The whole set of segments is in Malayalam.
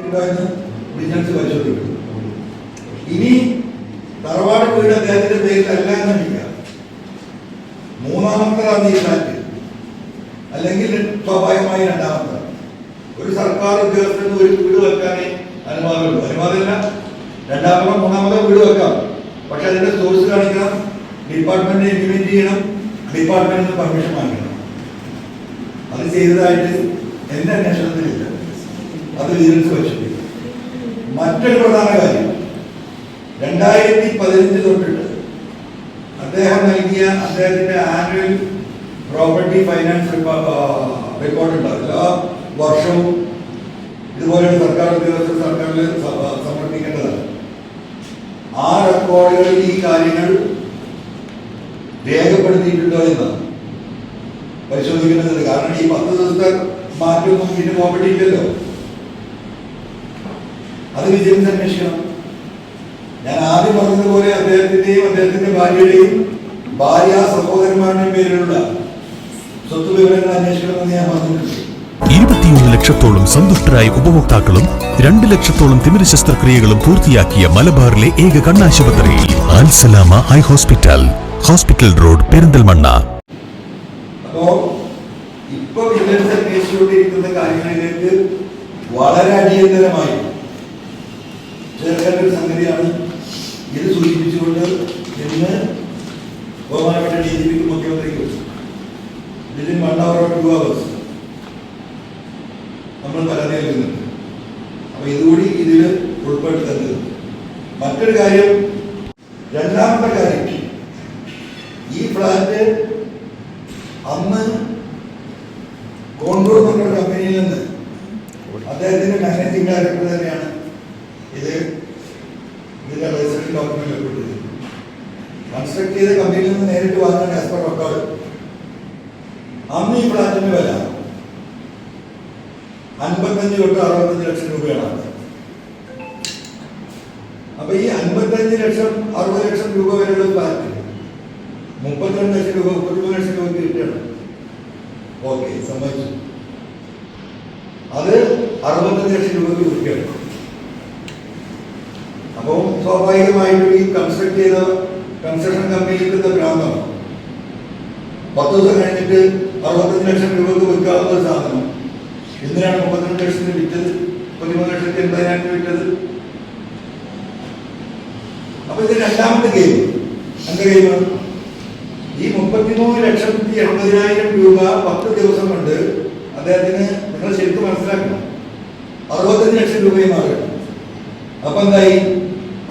ഉണ്ടോ എന്ന് വിജിലൻസ് പരിശോധിക്കും. ഇനി തറവാട് വീട് അദ്ദേഹത്തിന്റെ പേരിൽ അല്ല എന്നില്ല, മൂന്നാമത്തതാണ് ഈ ഫ്ലാറ്റ്, അല്ലെങ്കിൽ സ്വാഭാവികമായി രണ്ടാമത്തെ. ഒരു സർക്കാർ ഉദ്യോഗസ്ഥന് ഒരു വീട് വെക്കാനേ അനുവാദമുള്ളൂ. അനുവാദമില്ല, രണ്ടാമതോ മൂന്നാമതോ വീട് വെക്കാം. പക്ഷെ അതിന്റെ സോഴ്സ് കാണിക്കണം, ഡിപ്പാർട്ട്മെന്റിനെ ഇംപ്ലിമെന്റ് ചെയ്യണം, ഡിപ്പാർട്ട്മെന്റിൽ നിന്ന് പെർമിഷൻ വാങ്ങിക്കണം. അത് ചെയ്തതായിട്ട് എന്റെ അന്വേഷണത്തിലില്ല. അത് വിജിലൻസ് പരിശോധിക്കും. മറ്റൊരു പ്രധാന കാര്യം, 2015 തൊട്ടിട്ട് അദ്ദേഹം നൽകിയ അദ്ദേഹത്തിന്റെ ആനുവൽ പ്രോപ്പർട്ടി ഫൈനാൻസ് റിപ്പോർട്ട് ഉണ്ട്. എല്ലാ വർഷവും ഇതുപോലെയുള്ള സർക്കാർ ഉദ്യോഗസ്ഥർ സർക്കാരിൽ സമർപ്പിക്കേണ്ടതാണ്. ആ റെക്കോർഡുകളിൽ ഈ കാര്യങ്ങൾ രേഖപ്പെടുത്തിയിട്ടുണ്ടോ എന്ന് പരിശോധിക്കേണ്ടതുണ്ട്. കാരണം ഈ 10 ദിവസത്തെ മാറ്റമൊന്നും പിന്നെ പ്രോപ്പർട്ടി ഇല്ലല്ലോ. അത് വിജിലൻസ് അന്വേഷിക്കണം. ഞാൻ ആദ്യം പറഞ്ഞതുപോലെ അദ്ദേഹത്തിന്റെയും അദ്ദേഹത്തിന്റെ ഭാര്യയുടെയും ഭാര്യ സഹോദരന്മാരുടെയും പേരിലുള്ള സ്വത്ത് വിവരങ്ങൾ അന്വേഷിക്കണമെന്ന് ഞാൻ പറഞ്ഞിട്ടുണ്ട്. 21 ലക്ഷത്തോളം സന്തുഷ്ടരായ ഉപഭോക്താക്കളും 2 ലക്ഷത്തോളം തിമിര ശസ്ത്രക്രിയകളും പൂർത്തിയാക്കിയ മലബാറിലെ ഏക കണ്ണാശുപത്രി Al Salama high hospital, hospital road, Perinthalmanna. അപ്പോ ഇപ്പൊ വിജിലൻസ് അന്വേഷിച്ചുകൊണ്ടിരിക്കുന്ന കാര്യങ്ങളിലേക്ക് വളരെ അടിയന്തരമായി ചേർക്കേണ്ട ഒരു സംഗതിയാണ് ഇത് സൂചിപ്പിച്ചുകൊണ്ട് ഇന്ന് ബഹുമാനപ്പെട്ട DGPക്ക് മുഖ്യമന്ത്രിക്ക് within 1 hour or 2 hours നമ്മൾ പരാതി നൽകുന്നുണ്ട്. അപ്പൊ ഇതുകൂടി ഇതിൽ ഉൾപ്പെടുത്തേണ്ടത്. മറ്റൊരു കാര്യം, രണ്ടാമത്തെ കാര്യം, ഈ ഫ്ലാറ്റ് അന്ന് കോണ്ടൂർ എന്നുള്ള കമ്പനിയിൽ നിന്ന് അദ്ദേഹത്തിന്റെ മാനേജിംഗ് ഡയറക്ടർ തന്നെയാണ് ഇതിന്റെ രജിസ്ട്രേഷൻ ഡോക്യുമെന്റ് ഒപ്പിട്ടത്. കൺസ്ട്രക്ട് ചെയ്ത കമ്പനിയിൽ നിന്ന് നേരിട്ട് വാങ്ങുന്ന ആസ് പെർ റെക്കോർഡ് അന്ന് ഈ ഫ്ലാറ്റിന്റെ വില 55 തൊട്ട് 65 ലക്ഷം രൂപയാണ്. അപ്പൊ ഈ 55 ലക്ഷം 60 ലക്ഷം രൂപ വരെയുള്ള ഫ്ലാറ്റ് 32 ലക്ഷം രൂപ 33 ലക്ഷം രൂപയ്ക്ക് കിട്ടുകയാണ്. ഓക്കെ, സമ്മതിച്ചു. അത് 65 ലക്ഷം രൂപയ്ക്ക് വിൽക്കുകയാണ്. അപ്പോൾ സ്വാഭാവികമായിട്ടും ഈ കൺസ്ട്രക്ട് ചെയ്ത കൺസ്ട്രക്ഷൻ കമ്പനിക്ക് ഭ്രാന്താണ്. 10 ദിവസം കഴിഞ്ഞിട്ട് 65 ലക്ഷം രൂപക്ക് വിൽക്കാവുന്ന ഒരു സാധനം എന്തിനാണ് 32 ലക്ഷത്തിന് വിറ്റത്, 13,80,000 വിറ്റത്? അപ്പൊ ഇത് രണ്ടാമത്തെ ഗെയിം. എന്താ ഗെയിം? ഈ 33,80,000 രൂപ 10 ദിവസം കൊണ്ട് അദ്ദേഹത്തിന്, നിങ്ങൾ ശരിക്കും മനസ്സിലാക്കണം, 65 ലക്ഷം രൂപയും മാറുകയാണ്. അപ്പൊ എന്തായി?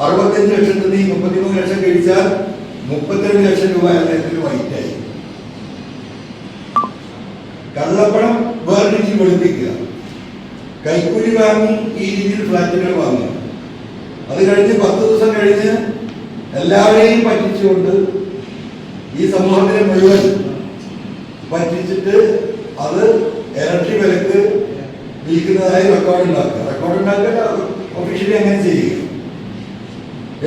65 ലക്ഷത്തിൽ നിന്ന് 33 ലക്ഷം കഴിച്ചാൽ 32 ലക്ഷം രൂപ അദ്ദേഹത്തിന് വൈറ്റായി. കള്ളപ്പണം വേറെ രീതിയിൽ വെളുപ്പിക്കുക, കൈക്കൂലി വാങ്ങി ഈ രീതിയിൽ ഫ്ലാറ്റുകൾ വാങ്ങുക. അത് കഴിഞ്ഞ് 10 ദിവസം കഴിഞ്ഞ് എല്ലാവരെയും പറ്റിച്ചുകൊണ്ട് ഈ സമൂഹത്തിനെ മുഴുവൻ പറ്റിച്ചിട്ട് അത് ഇരട്ടി വിലക്ക് വിൽക്കുന്നതായി റെക്കോർഡ് ഉണ്ടാക്കുക. ഒഫീഷ്യലി അങ്ങനെ ചെയ്യുക.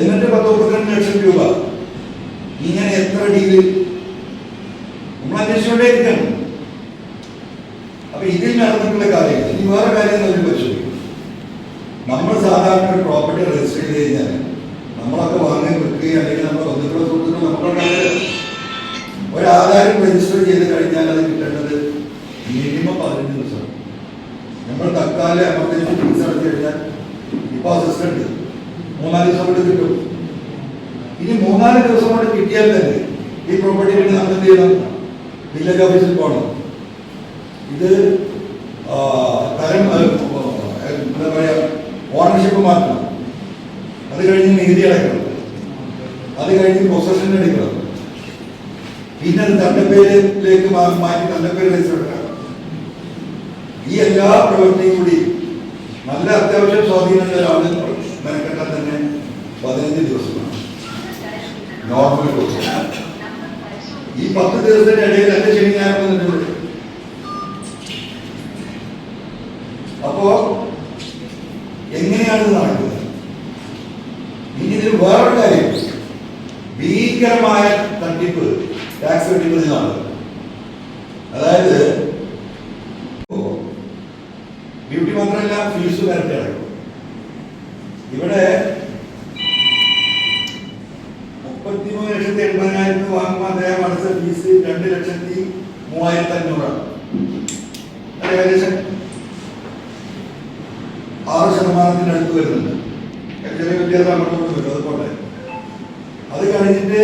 എന്നിട്ട് 10-32 ലക്ഷം രൂപ. ഇങ്ങനെ എത്ര ഡീല് നമ്മൾ അന്വേഷിച്ചുകൊണ്ടേയിരിക്കണം. അപ്പൊ ഇതിൽ നടന്നിട്ടുള്ള കാര്യങ്ങൾ. ഇനി വേറെ കാര്യം നമ്മൾ പരിശോധിക്കും. നമ്മൾ സാധാരണ ഒരു പ്രോപ്പർട്ടി രജിസ്റ്റർ ചെയ്ത് കഴിഞ്ഞാൽ നമ്മളൊക്കെ വാങ്ങാൻ വെക്കുകയും അല്ലെങ്കിൽ നമ്മുടെ ബന്ധുക്കളെ സുഹൃത്തുക്കൾ നമ്മളൊക്കെ ഒരു ആധാരം രജിസ്റ്റർ ചെയ്ത് കഴിഞ്ഞാൽ അത് കിട്ടേണ്ടത് മിനിമം 15 ദിവസം. നമ്മൾ തൽക്കാലം എമർജൻസി ഫീസ് അടച്ചു കഴിഞ്ഞാൽ ഇപ്പൊ അസിസ്റ്റന്റ് 3-4 ദിവസം കൊണ്ട് കിട്ടും. ഇനി 3-4 ദിവസം കൊണ്ട് കിട്ടിയാൽ തന്നെ ഈ പ്രോപ്പർട്ടി വേണ്ടി നമ്മൾ എന്ത് ചെയ്യണം? വില്ലേജ് ഓഫീസിൽ പോകണം. ഇത് തരം എന്താ പറയാ, ഓണർഷിപ്പ് മാറ്റണം. അത് കഴിഞ്ഞ് നികുതി അടയ്ക്കണം. അത് കഴിഞ്ഞ് പൊസഷൻ എടുക്കണം. പിന്നെ അത് തന്റെ പേരിലേക്ക് മാറ്റി തന്റെ പേര് രജിസ്റ്റർ എടുക്കണം. ഈ എല്ലാ പ്രവൃത്തിയും കൂടി നല്ല അത്യാവശ്യം സ്വാധീനമുള്ള ഒരാള് മെനക്കെട്ടാൽ തന്നെ 15 ദിവസമാണ് നോർമൽ കോഴ്സ്. ഈ 10 ദിവസത്തിന്റെ ഇടയിൽ എന്റെ ശനി ഞായർ വന്നിട്ടുണ്ട്. അപ്പോ എങ്ങനെയാണ് ഇത് നടക്കുന്നത്? ഇനി ഇതിൽ വേറൊരു കാര്യം, ഭീകരമായ തട്ടിപ്പ്, ടാക്സ് വെട്ടിപ്പ് നിന്നാണ്. അതായത് ഡ്യൂട്ടി മാത്രമല്ല, ഫീസ് വരട്ടെ അടക്കും. ഇവിടെ 33,80,000 വാങ്ങുമ്പോൾ അദ്ദേഹം അടുത്ത ഫീസ് 2,03,500 ഏകദേശം 6% അടുത്ത് വരുന്നുണ്ട്. ചെറിയ വ്യത്യാസം അങ്ങോട്ട് വരും. അത് പോട്ടെ. അത് കഴിഞ്ഞിട്ട്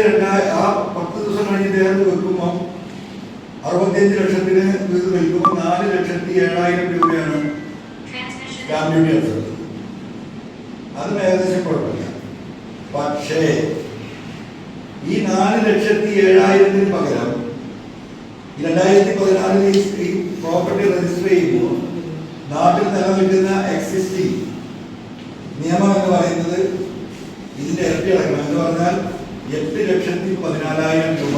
10 ദിവസം കഴിഞ്ഞിട്ട് വെക്കുമ്പോൾ 65 ലക്ഷത്തിന് ഇത് വയ്ക്കുമ്പോൾ 4,07,000 രൂപയാണ് സ്റ്റാമ്പ് ഡ്യൂട്ടി അടച്ചത്. അതിന് ഏകദേശം കുഴപ്പമില്ല. പക്ഷേ ഈ 4,07,000 പകരം 2016 ഈ പ്രോപ്പർട്ടി രജിസ്റ്റർ ചെയ്യുമ്പോൾ നാട്ടിൽ നിലനിൽക്കുന്ന എക്സിസ്റ്റിംഗ് നിയമം എന്ന് പറയുന്നത് ഇതിന്റെ ഇരട്ടി അടക്കണം. എന്ന് പറഞ്ഞാൽ 8,14,000 രൂപ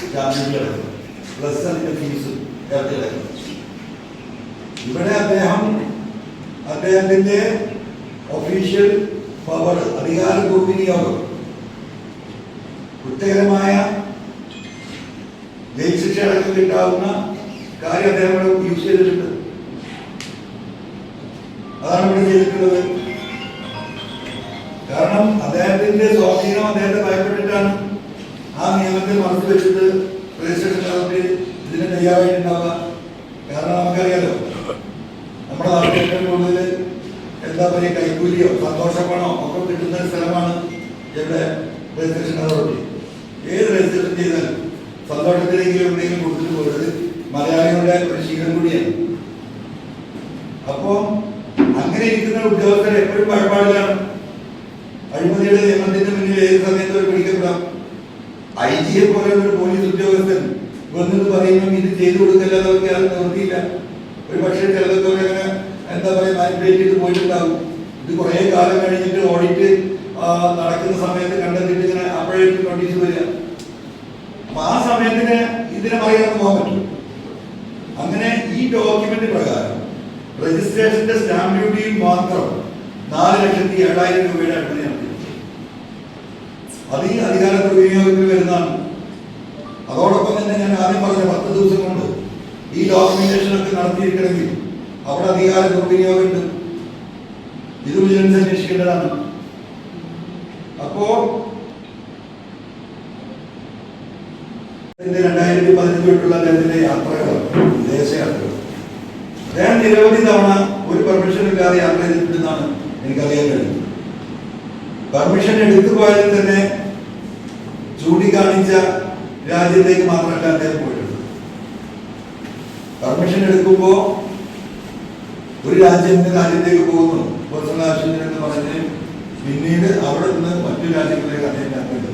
സ്റ്റാമ്പ് ഡ്യൂട്ടി അടക്കണം. പ്ലസ് അതിന്റെ ഫീസ് ഇരട്ടി അടക്കണം. ഇവിടെ അദ്ദേഹത്തിന്റെ ഒഫീഷ്യൽ പവർ, അധികാര ദുർവിനിയോഗം, കുറ്റകരമായ ജയിൽ ശിക്ഷ അടക്കം കിട്ടാവുന്ന കാര്യം അദ്ദേഹം യൂസ് ചെയ്തിട്ടുണ്ട്. അതാണ് ഇവിടെ ചെയ്തിട്ടുള്ളത്. കാരണം അദ്ദേഹത്തിന്റെ സ്വാധീനം അദ്ദേഹത്തെ ഭയപ്പെട്ടിട്ടാണ് ആ നിയമത്തെ മറച്ചു വെച്ചിട്ട് രജിസ്ട്രേഷൻ നടത്തി ഇതിന് തയ്യാറായിട്ടുണ്ടാവുക. കാരണം നമുക്കറിയാലോ, നമ്മുടെ നാട്ടിൽ ഏറ്റവും കൂടുതൽ എന്താ പറയുക, കൈക്കൂലിയോ സന്തോഷപ്പണോ ഒക്കെ കിട്ടുന്ന സ്ഥലമാണ് ഇവിടെ രജിസ്ട്രേഷൻ അതോറിറ്റി. ഏത് രജിസ്ട്രേഷൻ ചെയ്താലും സന്തോഷത്തിലെങ്കിലും എവിടെയെങ്കിലും കൊടുത്തിട്ട് പോയത് മലയാളികളുടെ ഒരു ശീലം കൂടിയാണ്. അപ്പോ അങ്ങനെ ഇരിക്കുന്ന ഉദ്യോഗസ്ഥർ എപ്പോഴും ഭയപ്പാടിലാണ്. അഴിമതിയുടെ നിയമത്തിന്റെ മുന്നിൽ ഏത് സമയത്ത് ഒരു പിടിക്കപ്പെടാം. IG പോലെ ഒരു പോലീസ് ഉദ്യോഗസ്ഥൻ വന്നിട്ട് പറയുമ്പോൾ ഇത് ചെയ്തു കൊടുക്കില്ലാതെ അത് നിർത്തിയില്ല. ഒരു പക്ഷേ ചിലതൊക്കെ അങ്ങനെ എന്താ പറയുക മാനിപ്പുലേറ്റ് ചെയ്ത് പോയിട്ടുണ്ടാകും. ഇത് കുറെ കാലം കഴിഞ്ഞിട്ട് ഓഡിറ്റ് നടക്കുന്ന സമയത്ത് കണ്ടെത്തിയിട്ട് ഇങ്ങനെ അപ്പോഴേക്കും നോട്ടീസ് വരിക. അപ്പൊ ആ സമയത്തിന് ഇതിനെ മറികടന്ന് പോകാൻ പറ്റും. അങ്ങനെ ഈ ഡോക്യുമെന്റ് പ്രകാരം രജിസ്ട്രേഷന്റെ സ്റ്റാമ്പ് ഡ്യൂട്ടിയിൽ മാത്രം 4,07,000 രൂപയുടെ അഴിമതി നടത്തി. അത് ഈ അധികാര ദുർവിനിയോഗത്തിൽ വരുന്നതാണ്. അതോടൊപ്പം തന്നെ ഞാൻ ആദ്യം പറഞ്ഞ 10 ദിവസം കൊണ്ട് ഈ ഡോക്യുമെന്റേഷൻ ഒക്കെ നടത്തിയിരിക്കണമെങ്കിൽ അവിടെ അധികാര ദുർവിനിയോഗം ഉണ്ട്. ഇത് വിജിലൻസ് അന്വേഷിക്കേണ്ടതാണ്. അപ്പോ 2015 തൊട്ടുള്ള അദ്ദേഹത്തിന്റെ യാത്രകൾ, വിദേശയാത്രകൾ, അദ്ദേഹം നിരവധി തവണ ഒരു പെർമിഷൻ ഇല്ലാതെ യാത്ര ചെയ്തിട്ടുണ്ടെന്നാണ് എനിക്കറിയാൻ കഴിയുന്നത്. പെർമിഷൻ എടുത്തു പോയതിൽ തന്നെ ചൂണ്ടിക്കാണിച്ച രാജ്യത്തേക്ക് മാത്രമല്ല അദ്ദേഹം പോയിട്ടുണ്ട്. പെർമിഷൻ എടുക്കുമ്പോ ഒരു രാജ്യത്തേക്ക് പോകുന്നു പേഴ്സണൽ ആവശ്യത്തിനെന്ന് പറഞ്ഞ് പിന്നീട് അവിടെ നിന്ന് മറ്റു രാജ്യങ്ങളിലേക്ക് അദ്ദേഹം യാത്രയുണ്ട്.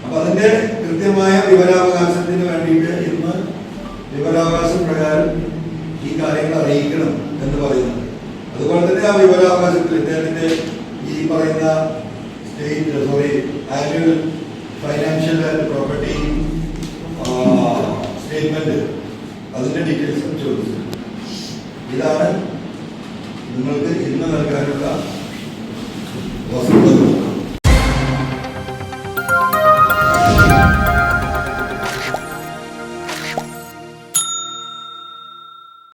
അപ്പൊ അതിന്റെ കൃത്യമായ വിവരാവകാശത്തിന് വേണ്ടിയിട്ട് ഇന്ന് വിവരാവകാശ പ്രകാരം ഈ കാര്യങ്ങൾ അറിയിക്കണം എന്ന് പറയുന്നുണ്ട്. അതുപോലെ തന്നെ ആ വിവരാവകാശത്തിൽ ഇദ്ദേഹത്തിന്റെ ഈ പറയുന്ന annual financial and property statement, അതിന്റെ ഡീറ്റെയിൽസ് ചോദിച്ചു. ഇതാണ് നിങ്ങൾക്ക് ഇന്ന് നൽകാനുള്ള വസ്തുത.